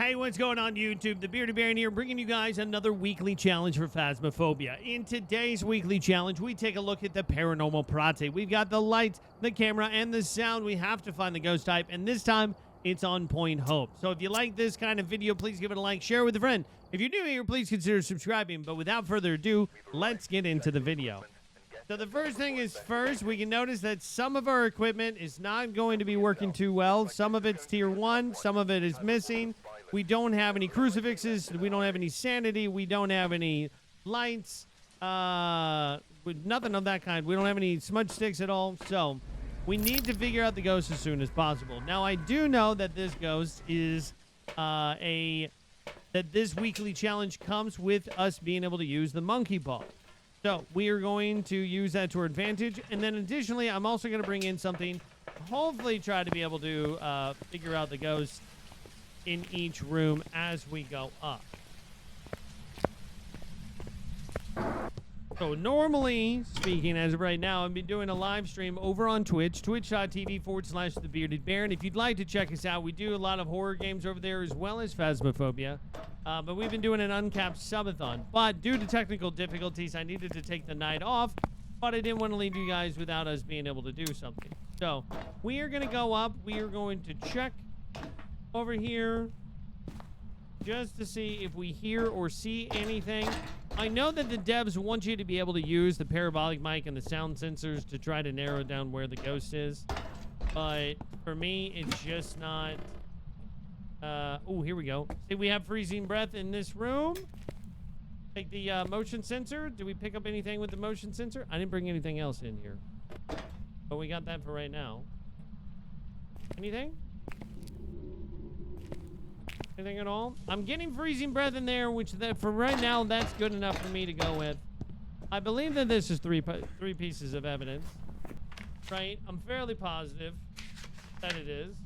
Hey, what's going on YouTube? The Bearded Baron here, bringing you guys another weekly challenge for Phasmophobia. In today's weekly challenge, we take a look at the Paranormal Paparazzi. We've got the light, the camera, and the sound. We have to find the ghost type, and this time, it's on Point Hope. So if you like this kind of video, please give it a like, share it with a friend. If you're new here, please consider subscribing. But without further ado, let's get into the video. So the first thing is first, we can notice that some of our equipment is not going to be working too well. Some of it's tier 1, some of it is missing. We don't have any crucifixes. We don't have any sanity. We don't have any lights. Nothing of that kind. We don't have any smudge sticks at all. So we need to figure out the ghost as soon as possible. Now, I do know that this ghost is that this weekly challenge comes with us being able to use the monkey paw. So we are going to use that to our advantage. And then additionally, I'm also going to bring in something, hopefully try to be able to figure out the ghost in each room as we go up. So normally speaking, as of right now, I've been doing a live stream over on Twitch, twitch.tv/The Bearded Baron. If you'd like to check us out, we do a lot of horror games over there as well as Phasmophobia. But we've been doing an uncapped subathon. But due to technical difficulties, I needed to take the night off. But I didn't want to leave you guys without us being able to do something. So we are going to go up. We are going to check over here just to see if we hear or see anything. I know that the devs want you to be able to use the parabolic mic and the sound sensors to try to narrow down where the ghost is. But for me, it's just not... oh, here we go. See, we have freezing breath in this room. Take the motion sensor. Do we pick up anything with the motion sensor? I didn't bring anything else in here. But we got that for right now. Anything? Anything at all? I'm getting freezing breath in there, which for right now, that's good enough for me to go with. I believe that this is three pieces of evidence. Right? I'm fairly positive that it is.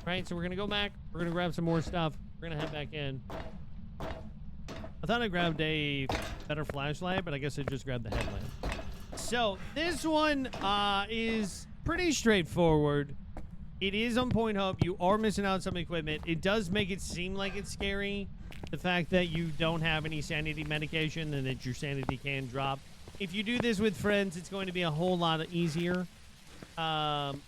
Right, so we're gonna go back. We're gonna grab some more stuff. We're gonna head back in. I thought I grabbed a better flashlight, but I guess I just grabbed the headlamp. So this one is pretty straightforward. It is on Point Hope. You are missing out on some equipment. It does make it seem like it's scary, the fact that you don't have any sanity medication and that your sanity can drop. If you do this with friends, it's going to be a whole lot easier. Let's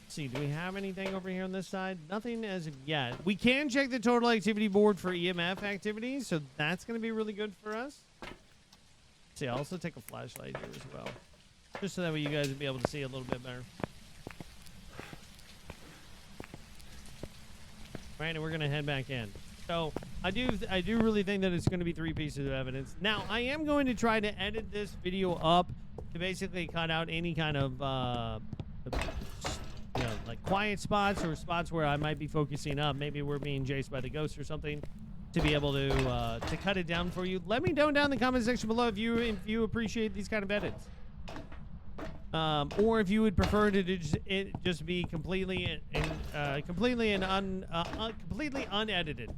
see, do we have anything over here on this side? Nothing as of yet. We can check the total activity board for EMF activities, so that's going to be really good for us. Let's see, I'll also take a flashlight here as well, just so that way you guys will be able to see a little bit better. Right, and we're going to head back in. So I do really think that it's going to be 3 pieces of evidence. Now, I am going to try to edit this video up to basically cut out any kind of like quiet spots or spots where I might be focusing up. Maybe we're being chased by the ghost or something, to be able to cut it down for you. Let me know down in the comment section below if you appreciate these kind of edits. Or if you would prefer to just be completely unedited.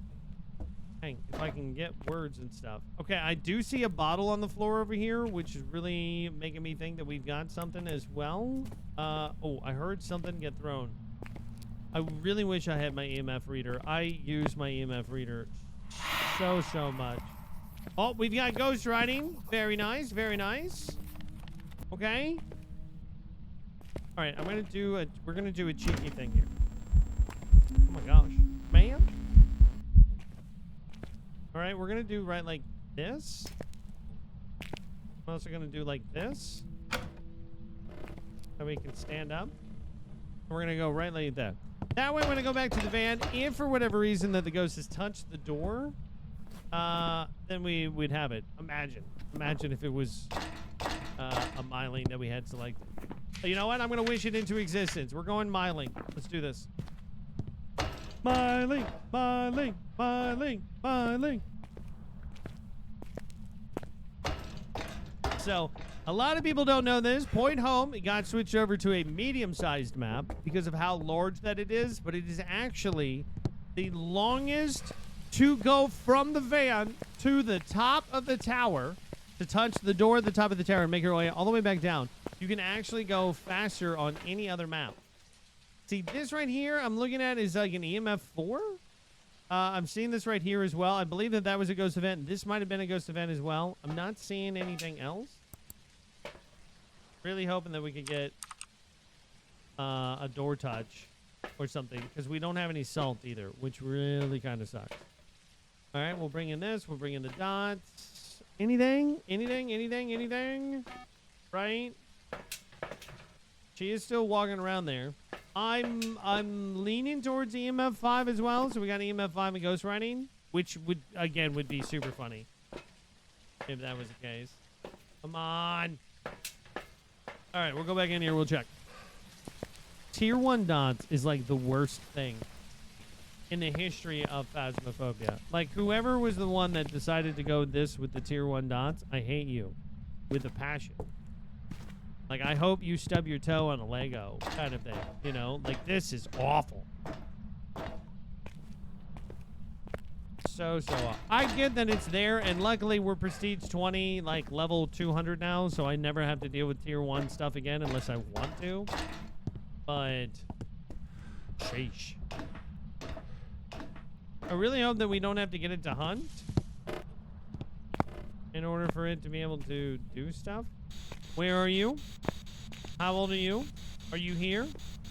Hang, if I can get words and stuff. Okay, I do see a bottle on the floor over here, which is really making me think that we've got something as well. Oh, I heard something get thrown. I really wish I had my EMF reader. I use my EMF reader so much. Oh, we've got ghost writing. Very nice, very nice. Okay. All right, we're gonna do a cheeky thing here. Oh my gosh, man. All right, we're gonna do right like this. I'm also gonna do like this, so we can stand up. We're gonna go right like that. That way, when I go back to the van, if for whatever reason that the ghost has touched the door, then we'd have it. Imagine if it was a myling that we had selected. You know what? I'm going to wish it into existence. We're going myling. Let's do this. Myling, myling, myling, myling. So, a lot of people don't know this. Point Home, it got switched over to a medium-sized map because of how large that it is, but it is actually the longest to go from the van to the top of the tower to touch the door at the top of the tower and make your way all the way back down. You can actually go faster on any other map. See, this right here I'm looking at is like an EMF 4. I'm seeing this right here as well. I believe that that was a ghost event. This might have been a ghost event as well. I'm not seeing anything else. Really hoping that we could get a door touch or something, because we don't have any salt either, which really kind of sucks. All right, we'll bring in this. We'll bring in the dots. Anything? Right? She is still walking around there. I'm leaning towards EMF 5 as well. So we got EMF 5 and ghost writing, which would be super funny if that was the case. Come on. All right, we'll go back in here. We'll check. Tier 1 dots is like the worst thing in the history of Phasmophobia. Like, whoever was the one that decided to go this with the tier 1 dots, I hate you with a passion. Like, I hope you stub your toe on a Lego kind of thing, you know? Like, this is awful. So awful. I get that it's there, and luckily we're Prestige 20, like, level 200 now, so I never have to deal with Tier 1 stuff again unless I want to. But, sheesh. I really hope that we don't have to get it to hunt in order for it to be able to do stuff. Where are you? How old are you? Are you here?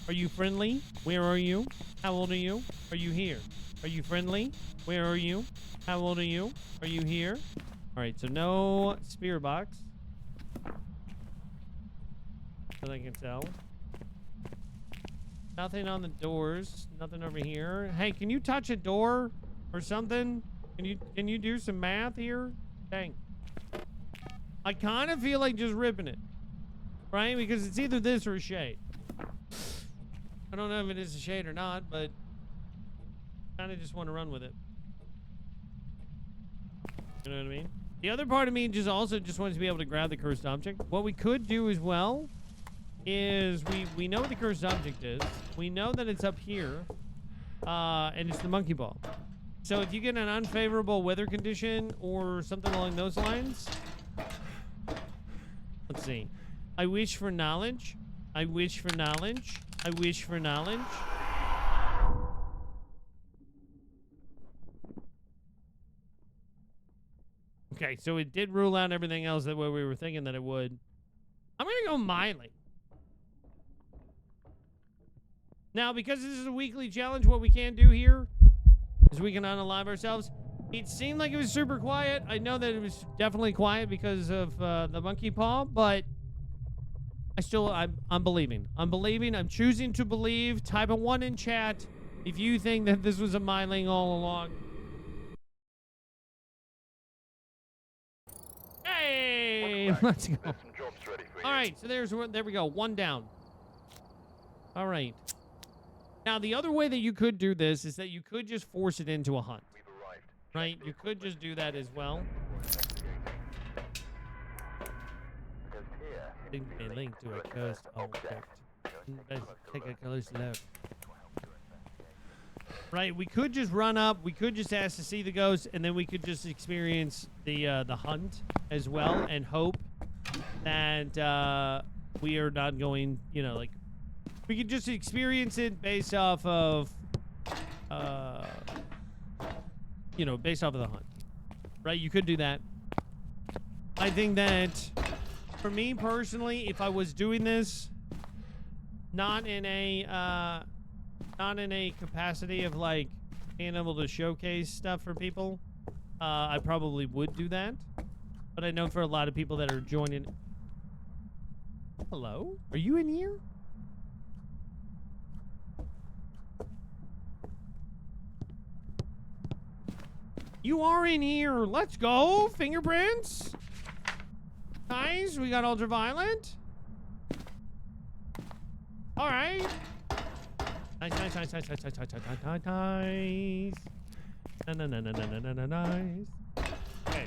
Are you friendly? Where are you? How old are you? Are you here? Are you friendly? Where are you? How old are you? Are you here? All right, so no spear box that I can tell. Nothing on the doors. Nothing over here. Hey, can you touch a door or something? Can you do some math here? Dang. I kind of feel like just ripping it, right? Because it's either this or a shade. I don't know if it is a shade or not, but kind of just want to run with it. You know what I mean? The other part of me just wants to be able to grab the cursed object. What we could do as well is we know what the cursed object is. We know that it's up here, and it's the monkey ball. So if you get an unfavorable weather condition or something along those lines, let's see. I wish for knowledge. I wish for knowledge. I wish for knowledge. Okay, so it did rule out everything else that way we were thinking that it would. I'm going to go Miley. Now, because this is a weekly challenge, what we can do here is we can unalive ourselves. It seemed like it was super quiet. I know that it was definitely quiet because of the monkey paw, but I'm believing. I'm believing. I'm choosing to believe. Type a 1 in chat if you think that this was a Myling all along. Hey, let's go. All right, so there we go. 1 down. All right. Now, the other way that you could do this is that you could just force it into a hunt. Right? You could just do that as well. A link to a cursed object. Take a close look. Right, we could just run up. We could just ask to see the ghost, and then we could just experience the hunt as well, and hope that we are not going. You know, like we could just experience it based off of, you know, based off of the hunt. Right, you could do that. I think that for me personally, if I was doing this, not in a capacity of like being able to showcase stuff for people, I probably would do that. But I know for a lot of people that are joining. Hello? Are you in here? You are in here. Let's go. Fingerprints. Nice. We got ultraviolet. All right. Nice. Nice. Okay.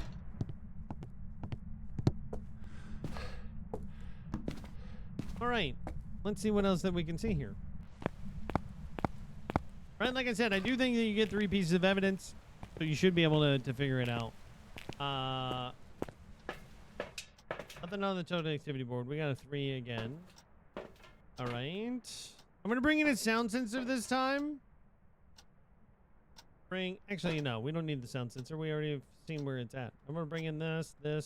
All right. Let's see what else that we can see here. Right, like I said, I do think that you get 3 pieces of evidence, so you should be able to figure it out. Nothing on the total activity board. We got a 3 again. All right. I'm going to bring in a sound sensor this time. Actually, no, we don't need the sound sensor. We already have seen where it's at. I'm going to bring in this. There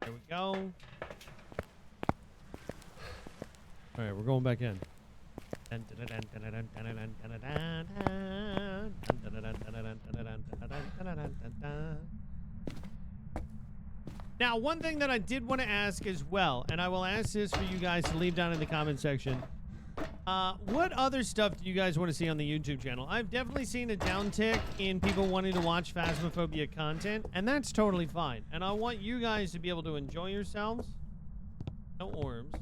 we go. All right, we're going back in. Now, one thing that I did want to ask as well, and I will ask this for you guys to leave down in the comment section. What other stuff do you guys want to see on the YouTube channel? I've definitely seen a downtick in people wanting to watch Phasmophobia content, and that's totally fine. And I want you guys to be able to enjoy yourselves. No worms.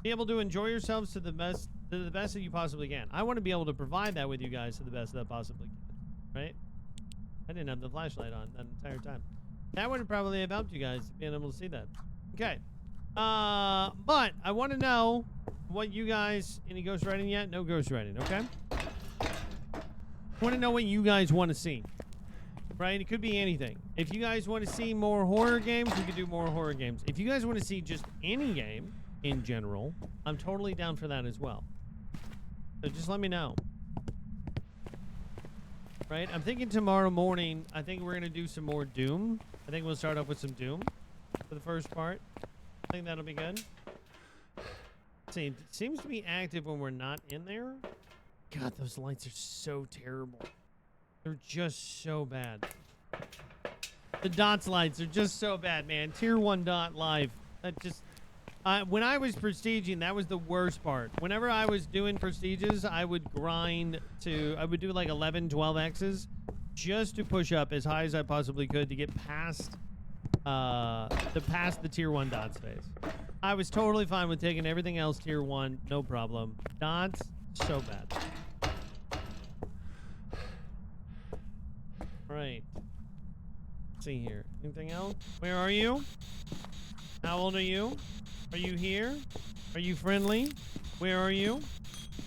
Be able to enjoy yourselves to the best that you possibly can. I want to be able to provide that with you guys to the best that I possibly can. Right? I didn't have the flashlight on that entire time. That would probably have helped you guys being able to see that. Okay. But I want to know what you guys... Any ghostwriting yet? No ghostwriting, okay? I want to know what you guys want to see. Right? It could be anything. If you guys want to see more horror games, we could do more horror games. If you guys want to see just any game in general, I'm totally down for that as well. So just let me know. Right? I'm thinking tomorrow morning, I think we're going to do some more Doom. I think we'll start off with some Doom for the first part. I think that'll be good. Let's see, it seems to be active when we're not in there. God, those lights are so terrible. They're just so bad. The dots lights are just so bad, man. Tier 1 dot live. That just... when I was prestiging, that was the worst part. Whenever I was doing prestiges, I would grind to... I would do like 11, 12 X's just to push up as high as I possibly could to get past the tier 1 dots phase. I was totally fine with taking everything else tier 1, no problem. Dots, so bad. Right. Let's see here. Anything else? Where are you? How old are you? Are you here? Are you friendly? Where are you?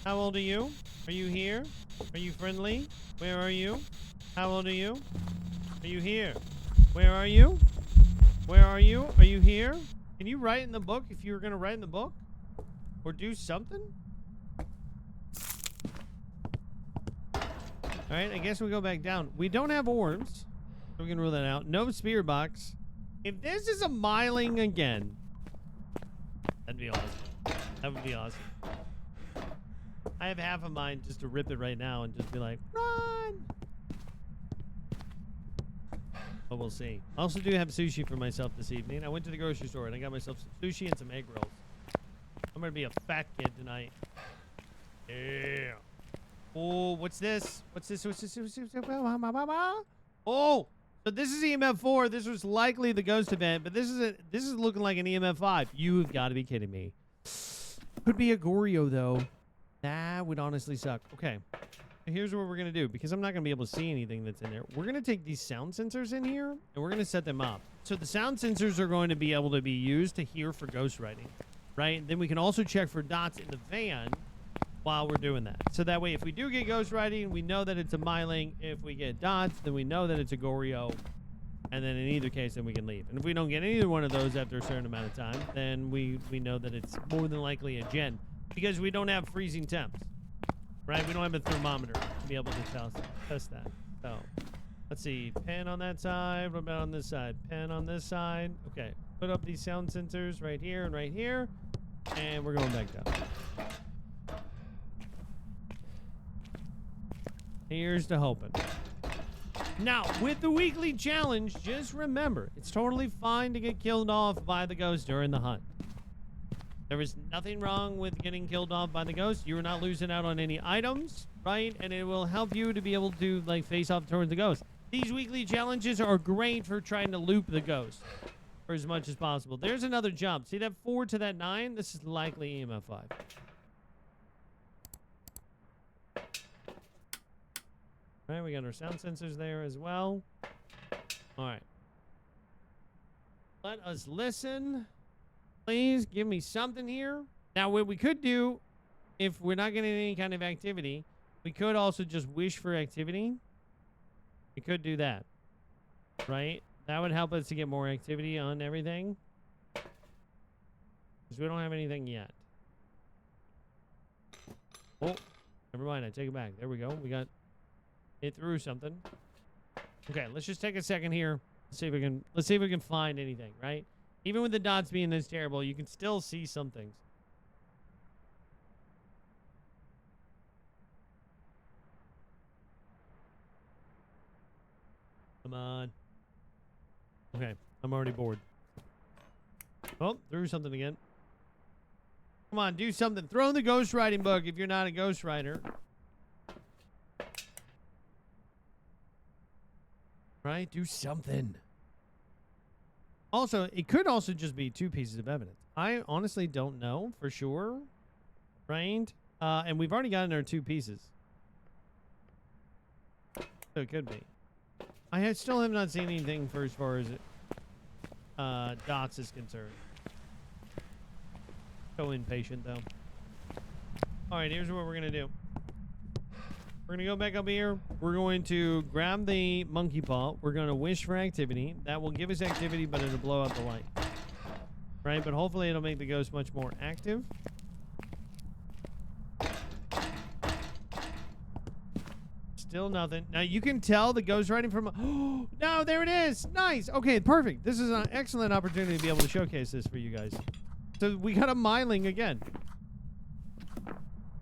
How old are you? Are you here? Are you friendly? Where are you? How old are you? Are you here? Where are you? Where are you? Are you here? Can you write in the book if you were going to write in the book? Or do something? Alright, I guess we go back down. We don't have orbs. So we can rule that out. No spirit box. If this is a miling again, that'd be awesome. That would be awesome. I have half a mind just to rip it right now and just be like, run! But we'll see. I also do have sushi for myself this evening. I went to the grocery store and I got myself some sushi and some egg rolls. I'm gonna be a fat kid tonight. Yeah. Oh, what's this? What's this? What's this? Oh! So this is EMF 4. This was likely the ghost event, but this is looking like an EMF 5. You've got to be kidding me. Could be a Goryo though. That would honestly suck. Okay. Here's what we're going to do, because I'm not going to be able to see anything that's in there. We're going to take these sound sensors in here, and we're going to set them up. So the sound sensors are going to be able to be used to hear for ghost writing, right? Then we can also check for dots in the van while we're doing that. So that way, if we do get ghost writing, we know that it's a Myling. If we get dots, then we know that it's a Goryo. And then in either case, then we can leave. And if we don't get either one of those after a certain amount of time, then we know that it's more than likely a gen, because we don't have freezing temps. Right? We don't have a thermometer to be able to test that. So, let's see. Pen on that side. What about on this side? Pen on this side. Okay. Put up these sound sensors right here and right here. And we're going back down. Here's to hoping. Now, with the weekly challenge, just remember, it's totally fine to get killed off by the ghost during the hunt. There is nothing wrong with getting killed off by the ghost. You're not losing out on any items, right? And it will help you to be able to, like, face off towards the ghost. These weekly challenges are great for trying to loop the ghost for as much as possible. There's another jump. See that 4 to that 9? This is likely EMF 5. All right, we got our sound sensors there as well. All right. Let us listen. Please give me something here. Now, what we could do, if we're not getting any kind of activity, we could also just wish for activity. We could do that, right? That would help us to get more activity on everything, because we don't have anything yet. Oh, never mind. I take it back. There we go. We got it through something. Okay, let's just take a second here. Let's see if we can find anything, right? Even with the dots being this terrible, you can still see some things. Come on. Okay, I'm already bored. Oh, threw something again. Come on, do something. Throw in the ghostwriting book if you're not a ghostwriter. Right? Do something. Also, it could also just be 2 pieces of evidence. I honestly don't know for sure. Right? And we've already gotten our 2 pieces. So it could be. I still have not seen anything for as far as dots is concerned. So impatient, though. Alright, here's what we're going to do. We're going to go back up here. We're going to grab the monkey paw. We're going to wish for activity. That will give us activity, but it'll blow out the light. Right? But hopefully it'll make the ghost much more active. Still nothing. Now, you can tell the ghost writing from... Oh, no, there it is. Nice. Okay, perfect. This is an excellent opportunity to be able to showcase this for you guys. So we got a myling again.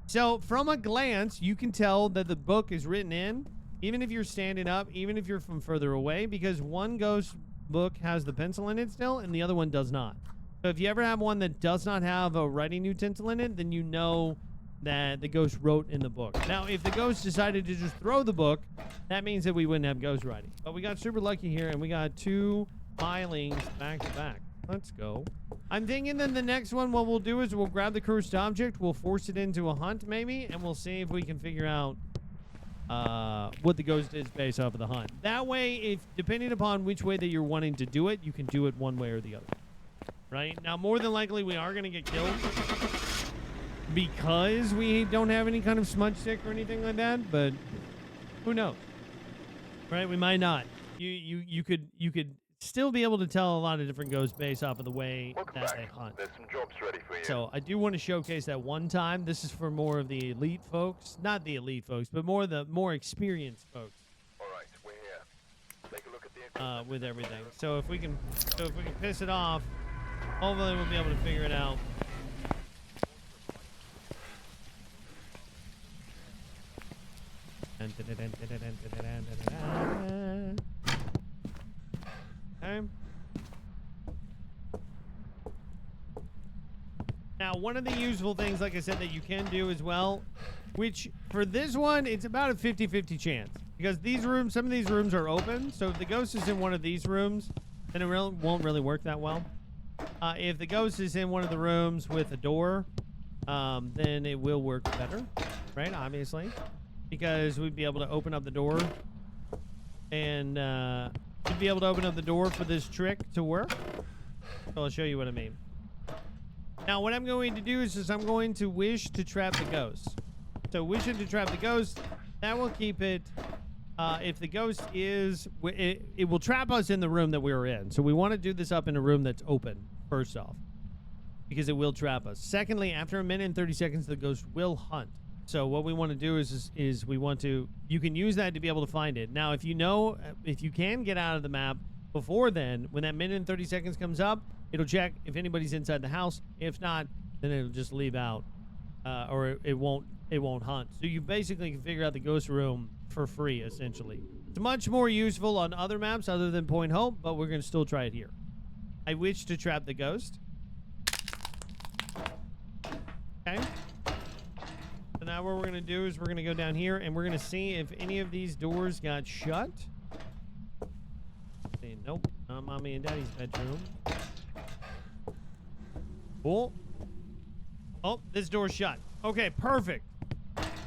So from a glance, you can tell that the book is written in, even if you're standing up, even if you're from further away, because one ghost book has the pencil in it still, and the other one does not. So if you ever have one that does not have a writing utensil in it, then you know that the ghost wrote in the book. Now, if the ghost decided to just throw the book, that means that we wouldn't have ghost writing. But we got super lucky here, and we got 2 filings back to back. Let's go. I'm thinking then the next one, what we'll do is we'll grab the cursed object, we'll force it into a hunt maybe, and we'll see if we can figure out what the ghost is based off of the hunt. That way, if depending upon which way that you're wanting to do it, you can do it one way or the other. Right? Now, more than likely, we are going to get killed because we don't have any kind of smudge stick or anything like that, but who knows? Right? We might not. You could still be able to tell a lot of different ghosts based off of the way that they hunt. There's some jobs ready for you. So I do want to showcase that one time. This is for more of the elite folks. Not the elite folks, but more experienced folks. All right, we're here. Take a look at the with everything. So if we can piss it off, hopefully we'll be able to figure it out. Okay. Now, one of the useful things, like I said, that you can do as well, which for this one, it's about a 50-50 chance. Because these rooms, some of these rooms are open, so if the ghost is in one of these rooms, then it won't really work that well. If the ghost is in one of the rooms with a door, then it will work better, right? Obviously. Because we'd be able to open up the door and we'd be able to open up the door for this trick to work. So I'll show you what I mean. Now, what I'm going to do is I'm going to wish to trap the ghost. So wishing to trap the ghost, that will keep it. If the ghost is, it will trap us in the room that we were in. So we want to do this up in a room that's open, first off, because it will trap us. Secondly, after a minute and 30 seconds, the ghost will hunt. So what we want to do is we want to, you can use that to be able to find it. Now, if you can get out of the map before then, when that minute and 30 seconds comes up, it'll check if anybody's inside the house. If not, then it'll just leave out, or it won't hunt. So you basically can figure out the ghost room for free, essentially. It's much more useful on other maps other than Point Hope, but we're going to still try it here. I wish to trap the ghost. Okay. So now what we're going to do is we're going to go down here and we're going to see if any of these doors got shut. See, nope. Not Mommy and Daddy's bedroom. Cool. Oh, this door's shut. Okay, perfect.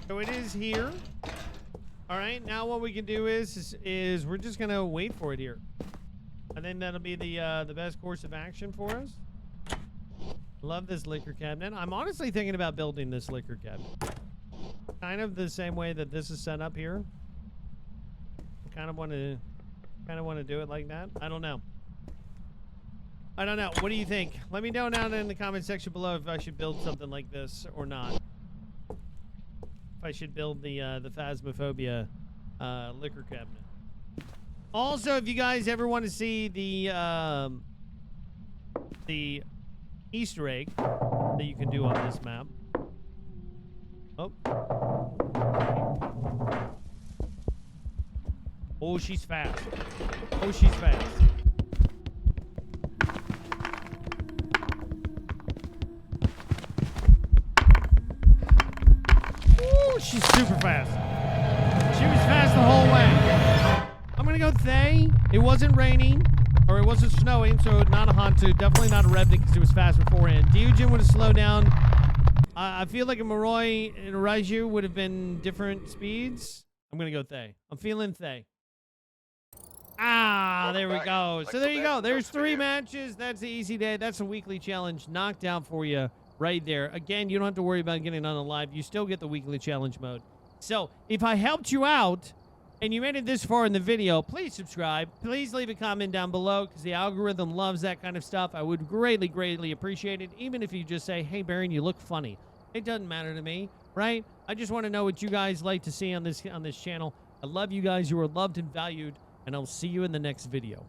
So it is here. All right, now what we can do is we're just going to wait for it here. I think that'll be the best course of action for us. Love this liquor cabinet. I'm honestly thinking about building this liquor cabinet. Kind of the same way that this is set up here. I kind of want to do it like that. I don't know. What do you think? Let me know down in the comment section below if I should build something like this or not. I should build the Phasmophobia liquor cabinet. Also, if you guys ever want to see the Easter egg that you can do on this map. Oh. Oh, she's fast. Oh, she's fast. Ooh, she's super fast. She was fast the whole way. I'm gonna go Thay. It wasn't raining, or it wasn't snowing, so not a Hantu. Definitely not a Revenant because it was fast beforehand. Dyujin would have slowed down. I feel like a Moroi and a Raiju would have been different speeds. I'm gonna go Thay. I'm feeling Thay. Ah, there we go. So there you go. There's 3 matches. That's the easy day. That's a weekly challenge knocked out for you right there. Again, you don't have to worry about getting on the live. You still get the weekly challenge mode. So if I helped you out and you made it this far in the video, please subscribe. Please leave a comment down below because the algorithm loves that kind of stuff. I would greatly, greatly appreciate it. Even if you just say, hey, Baron, you look funny. It doesn't matter to me, right? I just want to know what you guys like to see on this channel. I love you guys. You are loved and valued. And I'll see you in the next video.